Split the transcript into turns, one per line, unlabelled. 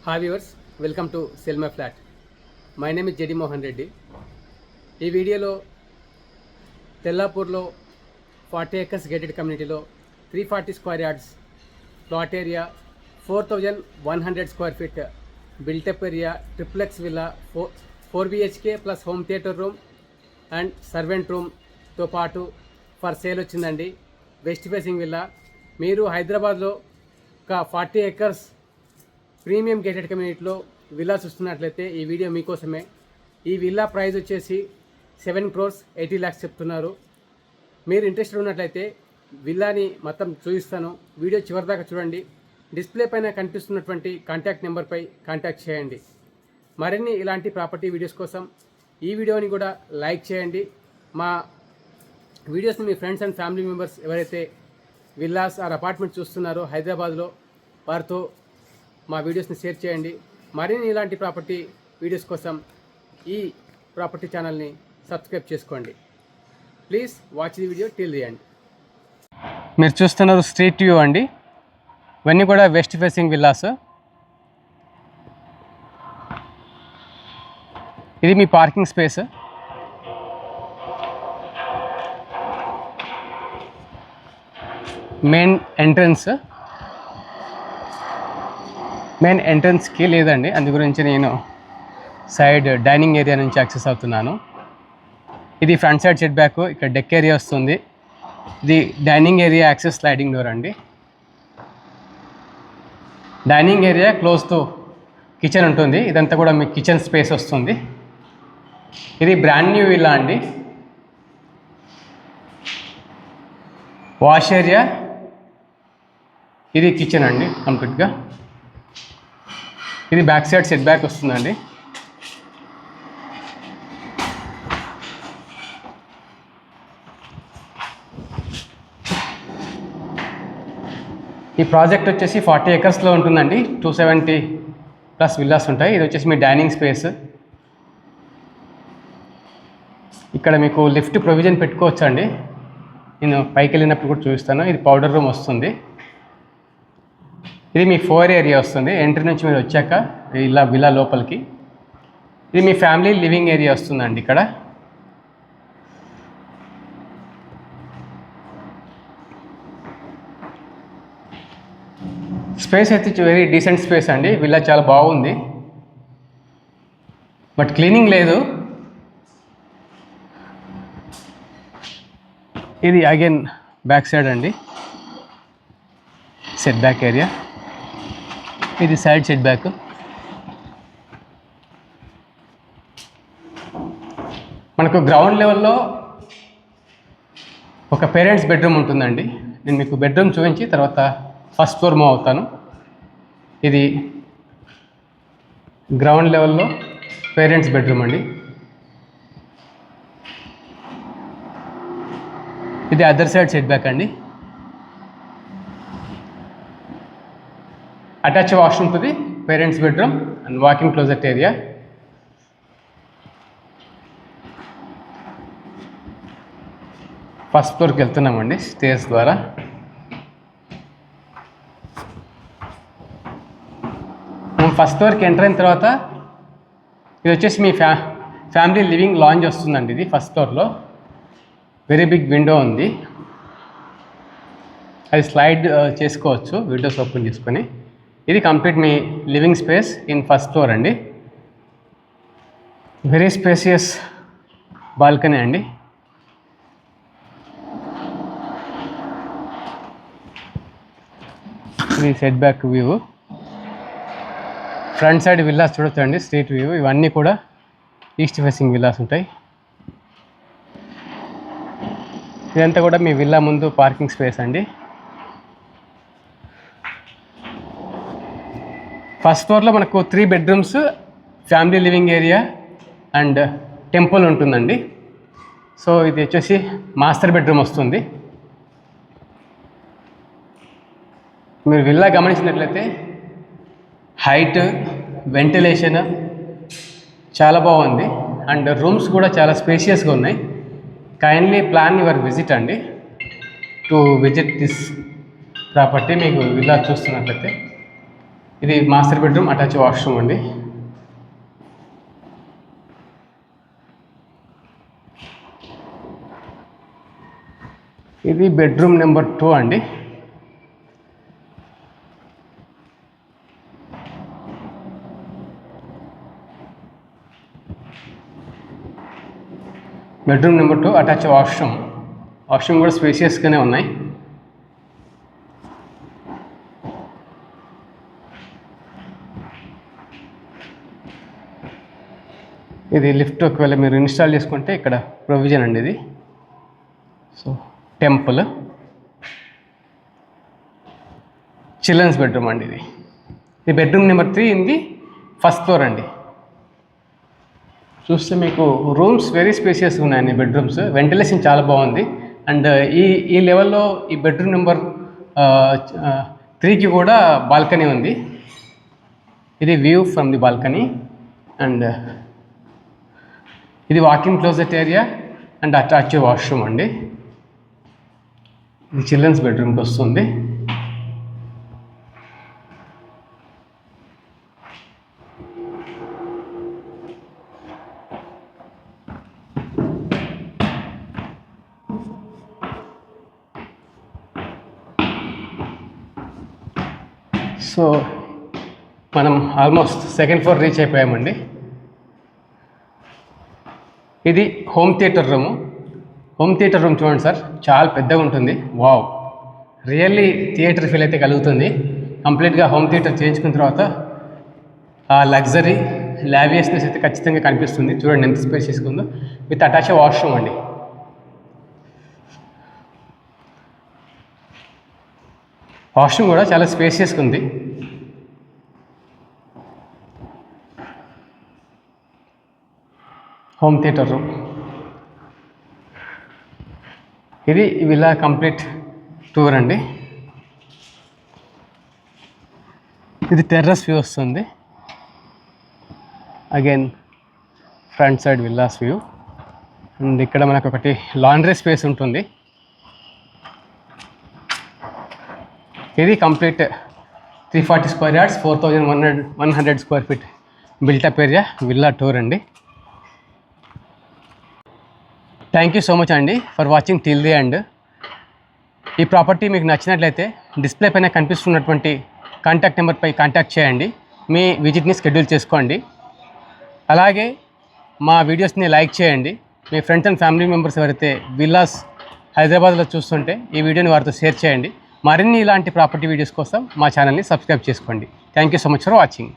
Hi viewers, welcome to Sell My Flat. My name is JD Mohan Reddy. ఈ వీడియోలో తెల్లాపూర్లో 40 acres gated కమ్యూనిటీలో 340 square yards plot area 4100 square feet built up area triplex villa 4 BHK plus home theatre room and servant రూమ్తో పాటు for sale వచ్చిందండి. West facing villa. మీరు హైదరాబాద్లో ఒక 40 acres premium gated కమ్యూనిటీలో విల్లా చూస్తున్నట్లయితే ఈ వీడియో మీకోసమే. ఈ విల్లా ప్రైస్ వచ్చేసి 7 crores 80 lakhs చెప్తున్నారు. మీరు ఇంట్రెస్టెడ్ ఉన్నట్లయితే విల్లాని మొత్తం చూపిస్తాను. వీడియో చివరిదాకా చూడండి. డిస్ప్లే పైన కనిపిస్తున్నటువంటి కాంటాక్ట్ నెంబర్పై కాంటాక్ట్ చేయండి. మరిన్ని ఇలాంటి ప్రాపర్టీ వీడియోస్ కోసం ఈ వీడియోని కూడా లైక్ చేయండి. మా వీడియోస్ని మీ ఫ్రెండ్స్ అండ్ ఫ్యామిలీ మెంబర్స్ ఎవరైతే విల్లాస్ ఆర్ అపార్ట్మెంట్ చూస్తున్నారో హైదరాబాద్లో వారితో మా వీడియోస్ని షేర్ చేయండి. మరిన్ని ఇలాంటి ప్రాపర్టీ వీడియోస్ కోసం ఈ ప్రాపర్టీ ఛానల్ని సబ్స్క్రైబ్ చేసుకోండి. Please watch the video till the end. మీరు చూస్తున్నారు స్ట్రీట్ వ్యూ అండి. ఇవన్నీ కూడా వెస్ట్ ఫేసింగ్ విల్లాస్. ఇది మీ పార్కింగ్ స్పేస్. మెయిన్ ఎంట్రన్స్కి లేదండి, అందు గురించి నేను సైడ్ డైనింగ్ ఏరియా నుంచి యాక్సెస్ అవుతున్నాను. ఇది ఫ్రంట్ సైడ్ సెట్ బ్యాక్. ఇక్కడ డెక్ ఏరియా వస్తుంది. ఇది dining area access sliding door అండి. Dining area close to kitchen ఉంటుంది. ఇదంతా కూడా మీకు కిచెన్ స్పేస్ వస్తుంది. ఇది బ్రాండ్ న్యూ విల్లా అండి. వాష్ ఏరియా, ఇది కిచెన్ అండి కంప్లీట్గా. ఇది బ్యాక్ సైడ్ సెట్ బ్యాక్ వస్తుందండి. ఈ ప్రాజెక్ట్ వచ్చేసి 40 acresలో ఉంటుందండి. 270+ విల్లాస్ ఉంటాయి. ఇది వచ్చేసి మీ డైనింగ్ స్పేస్. ఇక్కడ మీకు లిఫ్ట్ ప్రొవిజన్ పెట్టుకోవచ్చు అండి. నేను పైకి వెళ్ళినప్పుడు కూడా చూపిస్తాను. ఇది పౌడర్ రూమ్ వస్తుంది. ఇది మీ 4 ఏరియా వస్తుంది. ఎంట్రీ నుంచి మీరు వచ్చాక ఇలా విల్లా లోపలికి. ఇది మీ ఫ్యామిలీ లివింగ్ ఏరియా వస్తుందండి. ఇక్కడ స్పేస్ అయితే వెరీ డీసెంట్ స్పేస్ అండి. విల్లా చాలా బాగుంది, బట్ క్లీనింగ్ లేదు. ఇది అగైన్ బ్యాక్ సైడ్ అండి, సెట్ బ్యాక్ ఏరియా. ఇది సైడ్ సెట్ బ్యాక్. మనకు గ్రౌండ్ లెవెల్లో ఒక పేరెంట్స్ బెడ్రూమ్ ఉంటుందండి. నేను మీకు బెడ్రూమ్ చూపించి తర్వాత ఫస్ట్ ఫ్లోర్ మూవ్ అవుతాను. ఇది గ్రౌండ్ లెవెల్లో పేరెంట్స్ బెడ్రూమ్ అండి. ఇది అదర్ సైడ్ సెట్ బ్యాక్ అండి. అటాచ్ వాష్ ఉంటుంది, parents bedroom and walking closet area. First ఫ్లోర్కి వెళ్తున్నామండి స్టేర్స్ ద్వారా. మనం ఫస్ట్ ఫ్లోర్కి ఎంటర్ అయిన తర్వాత ఇది వచ్చేసి మీ ఫ్యామిలీ లివింగ్ లాంజ్ వస్తుందండి. ఇది ఫస్ట్ ఫ్లోర్లో వెరీ బిగ్ విండో ఉంది. అది స్లైడ్ చేసుకోవచ్చు విండోస్ ఓపెన్ చేసుకొని. ఇది complete me living space in first floor అండి. వెరీ స్పేసియస్ బాల్కనీ అండి. ఇది set back view. Front side villas చూడొచ్చండి, స్ట్రీట్ వ్యూ. ఇవన్నీ కూడా ఈస్ట్ ఫేసింగ్ విల్లాస్ ఉంటాయి. ఇదంతా కూడా మీ విల్లా ముందు పార్కింగ్ స్పేస్ అండి. ఫస్ట్ ఫ్లోర్లో మనకు 3 bedrooms, family living area and temple ఉంటుందండి. సో ఇది వచ్చేసి మాస్టర్ బెడ్రూమ్ వస్తుంది. మీరు విల్లా గమనించినట్లయితే హైట్, వెంటిలేషన్ చాలా బాగుంది అండ్ రూమ్స్ కూడా చాలా స్పేషియస్గా ఉన్నాయి. కైండ్లీ ప్లాన్ యువర్ విజిట్ అండి టు విజిట్ దిస్ ప్రాపర్టీ. మీకు విల్లా చూస్తున్నట్లయితే ఇది మాస్టర్ బెడ్రూమ్, అటాచ్ వాష్రూమ్ అండి. ఇది బెడ్రూమ్ నెంబర్ 2 అండి. Bedroom number 2 attach washroom. Washroom కూడా స్పేషియస్గానే ఉన్నాయి. ఇది లిఫ్ట్ ఒకవేళ మీరు ఇన్స్టాల్ చేసుకుంటే ఇక్కడ ప్రొవిజన్ అండి ఇది. సో టెంపుల్, చిల్డ్రన్స్ బెడ్రూమ్ అండి ఇది. ఇది బెడ్రూమ్ నెంబర్ 3 ఇది ఫస్ట్ ఫ్లోర్ అండి. చూస్తే మీకు రూమ్స్ వెరీ స్పేషియస్ ఉన్నాయండి బెడ్రూమ్స్. వెంటిలేషన్ చాలా బాగుంది. అండ్ ఈ లెవెల్లో ఈ బెడ్రూమ్ నెంబర్ 3కి కూడా బాల్కనీ ఉంది. ఇది view from the balcony. And ఇది walking closet area and attach washroom అండి. ఇది చిల్డ్రన్స్ బెడ్రూమ్కి వస్తుంది. సో మనం ఆల్మోస్ట్ సెకండ్ ఫ్లోర్ రీచ్ అయిపోయామండి. ఇది home theatre room. Home theatre room చూడండి సార్, చాలా పెద్దగా ఉంటుంది. వావ్, రియల్లీ థియేటర్ ఫీల్ అయితే కలుగుతుంది. కంప్లీట్గా హోమ్ థియేటర్ చేయించుకున్న తర్వాత ఆ లగ్జరీ లావియస్నెస్ అయితే ఖచ్చితంగా కనిపిస్తుంది. చూడండి ఎంత స్పేషియస్గా ఉందో. విత్ అటాచ్ వాష్రూమ్ అండి. వాష్రూమ్ కూడా చాలా స్పేషియస్గా ఉంది. Home theatre room. ఇది విల్లా కంప్లీట్ టూర్ అండి. ఇది టెర్రస్ వ్యూ వస్తుంది. Again front side villas view. And ఇక్కడ మనకు ఒకటి లాండ్రీ స్పేస్ ఉంటుంది. ఇది complete 340 square yards, 4100 square feet built up area villa tour అండి. థ్యాంక్ యూ సో మచ్ అండి for watching till the end. ఈ ప్రాపర్టీ మీకు నచ్చినట్లయితే డిస్ప్లే పైన కనిపిస్తున్నటువంటి కాంటాక్ట్ నెంబర్పై కాంటాక్ట్ చేయండి. మీ విజిట్ని షెడ్యూల్ చేసుకోండి. అలాగే మా వీడియోస్ని లైక్ చేయండి. మీ ఫ్రెండ్స్ అండ్ ఫ్యామిలీ మెంబర్స్ ఎవరైతే విల్లాస్ హైదరాబాద్లో చూస్తుంటే ఈ వీడియోని వారితో షేర్ చేయండి. మరిన్ని ఇలాంటి ప్రాపర్టీ వీడియోస్ కోసం మా ఛానల్ని సబ్స్క్రైబ్ చేసుకోండి. Thank you so much for watching.